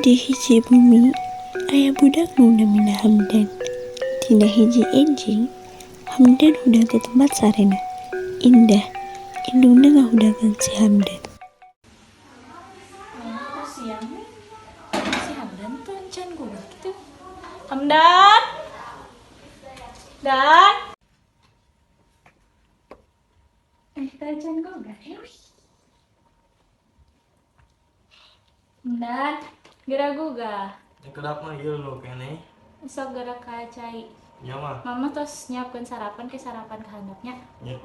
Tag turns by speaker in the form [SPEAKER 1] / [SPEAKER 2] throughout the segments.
[SPEAKER 1] Di hiji bumi aya budak nu namina Hamdan. Tina hiji enjing Hamdan hudang di tempat sarena. Indah indungna ngahudagan si Hamdan.
[SPEAKER 2] Siang nih si Hamdan tuh encan gue gitu. Hamdan Dan kita encan gue gak ya. Hamdan gara gue gak
[SPEAKER 3] Ya kedap mah ieu lo kene.
[SPEAKER 2] sok gara kacai
[SPEAKER 3] Ya mah.
[SPEAKER 2] mama tos nyiapkeun sarapan ke sarapan ke handapnya.
[SPEAKER 3] Ya.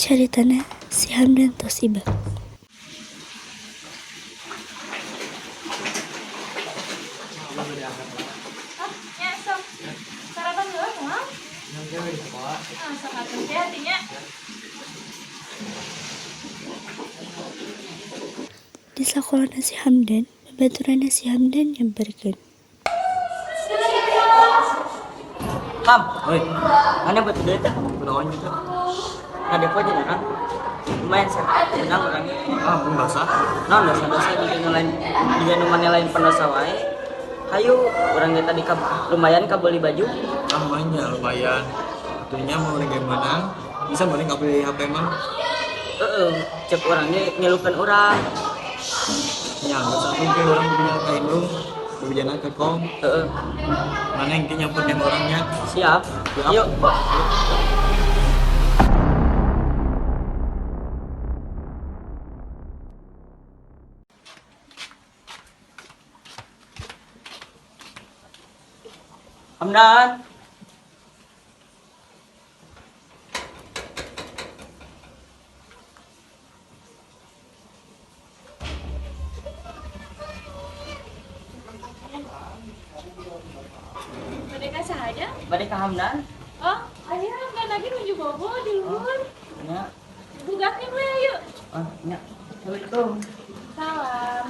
[SPEAKER 1] Caritana si Hamdan tos iba.
[SPEAKER 2] Ya sok sarapan dulu mau sok atuh teh hatinya.
[SPEAKER 1] Di sakolana si Hamdan, babaturanna si Hamdan nyamperkeun.
[SPEAKER 4] Ham, oi, mana buat duit tak?
[SPEAKER 3] Kunaon gitu?
[SPEAKER 4] Ada apa aja kan? Lumayan senang orangnya.
[SPEAKER 3] Ah, pun basah.
[SPEAKER 4] Nah, dosa-dosa juga numanya lain pendosa wae. Hayu, orangnya tadi lumayan kabeli baju.
[SPEAKER 3] Ah, lumayan. Atunya mau game menang, bisa mending kabeli HP mah.
[SPEAKER 4] Cek orangnya ngelukan orang.
[SPEAKER 3] Ya, enggak satu ke orang punya kaindung, berbicara ke kom. Mana yang nyamper dem orangnya?
[SPEAKER 4] Siap. Yuk. Hamdan.
[SPEAKER 2] Mereka saja.
[SPEAKER 4] Balik ke Hamdan.
[SPEAKER 2] Oh, ayo Hamdan lagi nunjuk bobo di luar.
[SPEAKER 4] Ya.
[SPEAKER 2] Bugakin we yuk.
[SPEAKER 4] Ya. Assalamualaikum.
[SPEAKER 2] Salam.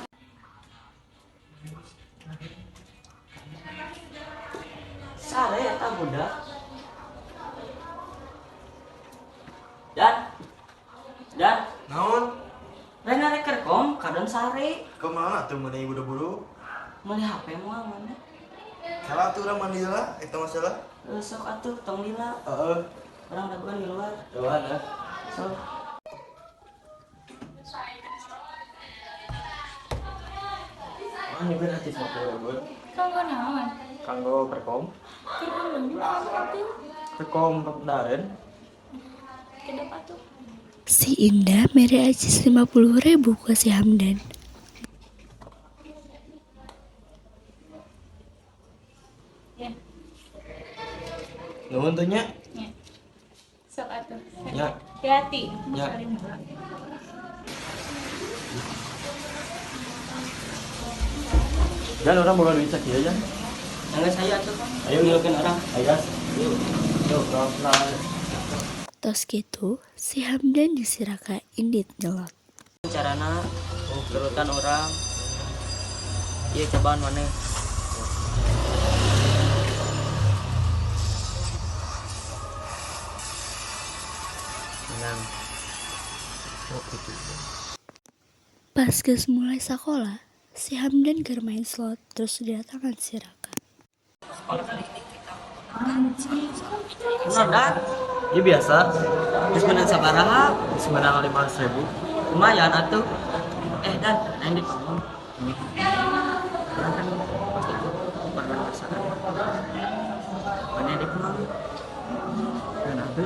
[SPEAKER 4] Sare ya tak budak. Dan.
[SPEAKER 3] Naon?
[SPEAKER 4] Lain arek kerkom kadon sare.
[SPEAKER 3] Kemana tuh mana ibu buru?
[SPEAKER 4] Meuli HP moal mana?
[SPEAKER 3] Salah tuh orang mandi lah, itu masalah.
[SPEAKER 4] Sok atuh tong lila.
[SPEAKER 3] Heeh.
[SPEAKER 4] Orang daguan di luar.
[SPEAKER 3] Doan ya.
[SPEAKER 4] Sok.
[SPEAKER 3] Ah, ini berarti foto ya, Bud.
[SPEAKER 2] Kanggo naon?
[SPEAKER 3] Kanggo perkom.
[SPEAKER 2] Kerja bener apa?
[SPEAKER 3] Perkom kepedaren.
[SPEAKER 2] Kedap atuh.
[SPEAKER 1] Si Indah mere acis 50.000 ke si Hamdan.
[SPEAKER 2] Ya,
[SPEAKER 3] Nuhun tuh nya.
[SPEAKER 2] ya. Sok atuh.
[SPEAKER 3] Ya.
[SPEAKER 2] Hati-hati.
[SPEAKER 3] Ya.
[SPEAKER 2] Salim dulu.
[SPEAKER 3] Dan orang bawa duit sakit aja.
[SPEAKER 4] Enggak saya tuh.
[SPEAKER 3] Ayo ngilukin orang. Ayo. Yuk,
[SPEAKER 1] Tos gitu, si Hamdan disiraka indit nyelot.
[SPEAKER 4] Carana turutan orang. Iya cobaan mana? Menang.
[SPEAKER 1] Pas geus mulai sekolah, si Hamdan keur main slot terus didatangan si Raka.
[SPEAKER 4] Benar dah.
[SPEAKER 3] Ini biasa.
[SPEAKER 4] Terus menang sabaraha?
[SPEAKER 3] Sebenarnya 500.000.
[SPEAKER 4] Lumayan atuh. Dan yang dipanggil. Orang kan pasti itu korban besar. Mana yang dipanggil?
[SPEAKER 3] Dan nanti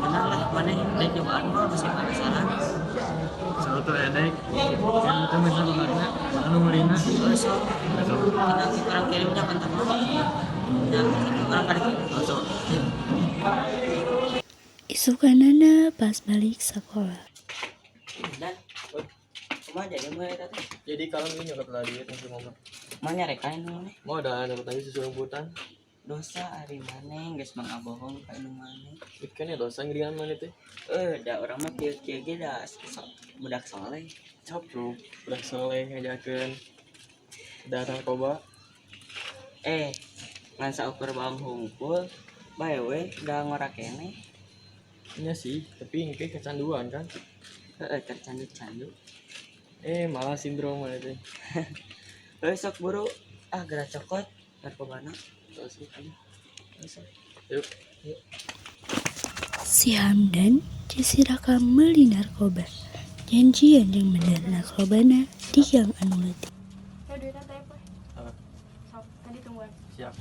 [SPEAKER 4] Menang lah, mana yang cobaan mah masih penasaran.
[SPEAKER 3] satu edek. Yang itu minta benarnya. Mana numerina?
[SPEAKER 4] So, nanti orang kirimnya kontak mama. Dan orang kadang
[SPEAKER 3] Masuk.
[SPEAKER 1] Isukanana pas balik sekolah.
[SPEAKER 4] dan cuma jadi mulai tadi.
[SPEAKER 3] Jadi kalau ini nyokap tadi itu masih ngomong.
[SPEAKER 4] Mana rekain dulu nih.
[SPEAKER 3] Mau ada tadi susu rambutan.
[SPEAKER 4] Dosa hari mana geus mangabohong ka anu maneh.
[SPEAKER 3] Ikan ya dosa ngirian mana teh?
[SPEAKER 4] Da orang mah kieu-kieu ge da budak saleh.
[SPEAKER 3] Capru, udah soleh ngajakeun darah narkoba.
[SPEAKER 4] Ngan saukur bang hungkul bae we da ngora keneh.
[SPEAKER 3] Iya sih, tapi ini kecanduan kan.
[SPEAKER 4] Candu-candu.
[SPEAKER 3] Malah sindrom itu.
[SPEAKER 4] Sok buru gerak cokot narkobana. Terus kan.
[SPEAKER 3] Yuk.
[SPEAKER 1] Si Hamdan si Raka meuli narkoba. Janjian yang bener narkobana di gang anu leutik.
[SPEAKER 2] Ya duitnya teh poe.
[SPEAKER 3] Apa?
[SPEAKER 2] Sok, tadi tungguan.
[SPEAKER 3] Siap.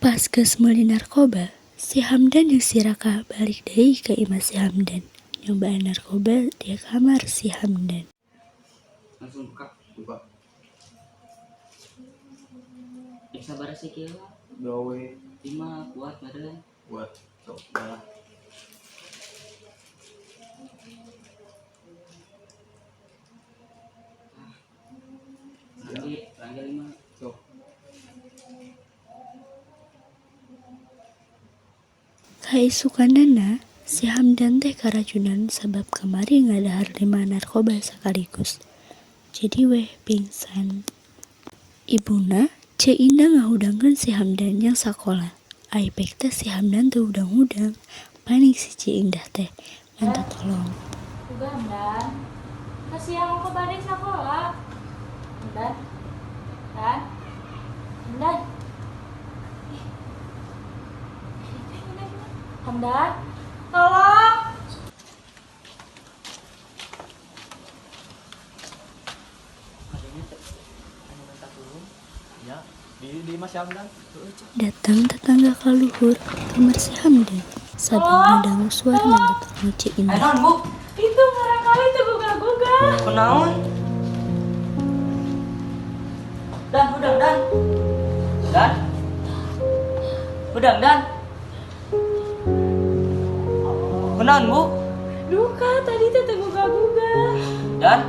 [SPEAKER 1] Pas geus meuli narkoba, si Hamdan jeung si Raka balik deui ke imah si Hamdan. Nyobaan narkoba di kamar si Hamdan.
[SPEAKER 4] Langsung buka.
[SPEAKER 3] Buka.
[SPEAKER 4] Sabar sih kieu.
[SPEAKER 3] Gawe
[SPEAKER 4] Lima kuat badan.
[SPEAKER 3] buat sok balah.
[SPEAKER 4] Rangga 5.
[SPEAKER 3] Sok.
[SPEAKER 1] Kaisukanana, si Hamdan teh karacunan sebab kamari ngadahar 5 narkoba sekaligus. Jadi weh pingsan. Ibuna Cek Indah ngahudangkeun si Hamdan yang sakola. Aipek teh si Hamdan teh hudang-hudang. Panik si Cek Indah teh minta tolong.
[SPEAKER 2] Juga Hamdan. Kasih yang mau ke balik sekolah. Hamdan. Hamdan. Hamdan. Tolong.
[SPEAKER 3] Ya, di Mas Hamdan.
[SPEAKER 1] Datang tetangga kaluhur kamar si Hamdan. Sabab ngadang suara mendatangi Cek Indah.
[SPEAKER 4] Naon, Bu?
[SPEAKER 2] Itu barangkali tuh guga-guga.
[SPEAKER 4] Kunaon? Dan. Kunaon, Bu?
[SPEAKER 2] Duka tadi tuh guga-guga.
[SPEAKER 4] Dan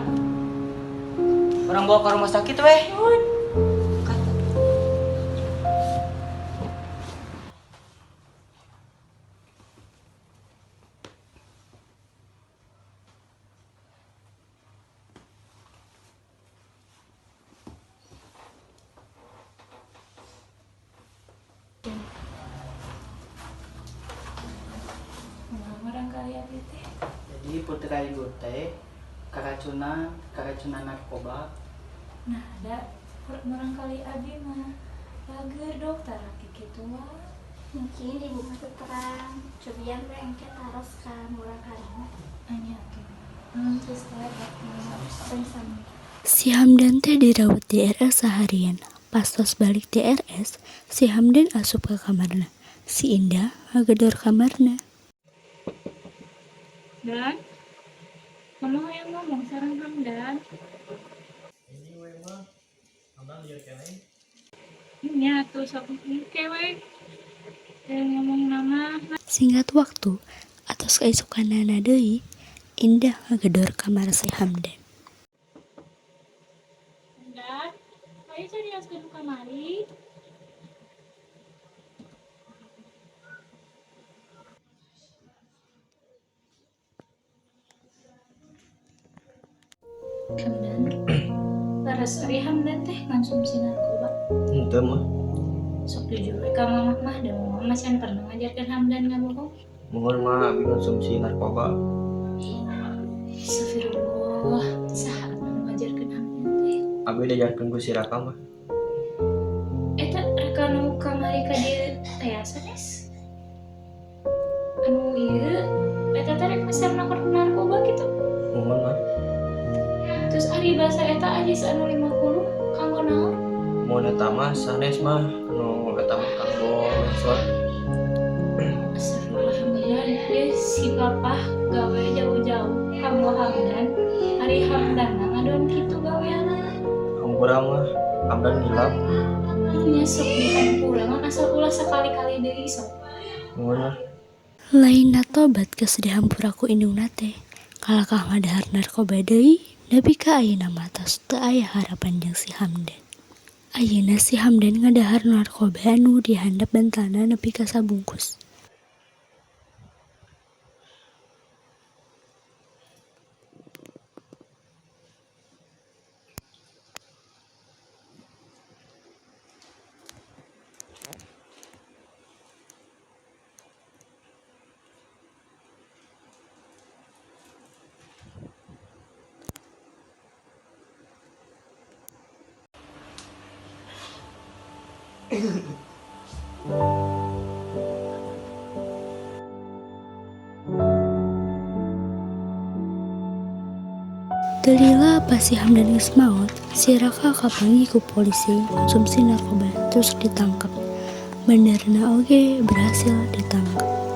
[SPEAKER 4] orang bawa ke rumah sakit weh.
[SPEAKER 2] Nun. Barangkali apa teh?
[SPEAKER 4] Jadi putra ibu teh keracunan narkoba.
[SPEAKER 2] Nah, ada barangkali abi mah lager dokter laki gitu wah.
[SPEAKER 5] Mungkin ibu mah terang cobian berengket taros ka murah karena
[SPEAKER 2] Anya tuh. Terus teh sama.
[SPEAKER 1] Si Hamdan teh dirawat di RS seharian. Pas tos balik di RS, si Hamdan asup ke kamarna. Si Indah ngagedor kamarna.
[SPEAKER 2] Dan kamu yang ngomong sareng Hamdan.
[SPEAKER 3] Ini we mah Hamdan liar keneh.
[SPEAKER 2] Ini atuh sok kewe. Ngomong nama.
[SPEAKER 1] Singkat waktu, atas keisukanana deui, Indah ngagedor kamar si Hamdan.
[SPEAKER 2] Dan ayo cari askeun kamari. Hamdan. Laras ari Hamdan teh konsumsi narkoba.
[SPEAKER 3] Henteu mah.
[SPEAKER 2] Sok jujur ka mama mah dan mama can pernah ngajarkan Hamdan ngabohong.
[SPEAKER 3] Mohon mah abi konsumsi narkoba.
[SPEAKER 2] Astagfirullah, saha anu ngajarkeun Hamdan teh?
[SPEAKER 3] Abi diajarkeun ku si Raka mah.
[SPEAKER 2] Eta reka nu kamari ka dieu aya sanes. Anu ieu eta teh rek meser narkoba gitu.
[SPEAKER 3] Mohon mah.
[SPEAKER 2] Terus ari bahasa eta aja anu 50 kanggo naon?
[SPEAKER 3] Mohon eta mah sanes mah anu eta mah kanggo lensor.
[SPEAKER 2] Astagfirullahaladzim, dia si papa gawe jauh-jauh kanggo Hamdan. Hari Hamdan ngadon kitu gaweana.
[SPEAKER 3] Hampura mah Hamdan ngilang.
[SPEAKER 2] Nya sok dihampura ngan asal ulah sakali-kali deui sok.
[SPEAKER 3] Mohon mah.
[SPEAKER 1] Lainna tobat geus dihampura ku indungna teh. Kalakah ngadahar narkoba deui, nepi ka ayeuna mah tos teu aya harapan jeung si Hamdan. Ayeuna si Hamdan ngadahar narkoba anu dihandap bantalna nepi ka sabungkus. Delila pas si Hamdan geus maot, si Raka kapanggih ku polisi konsumsi narkoba terus ditangkap. Bandarna oge berhasil ditangkap.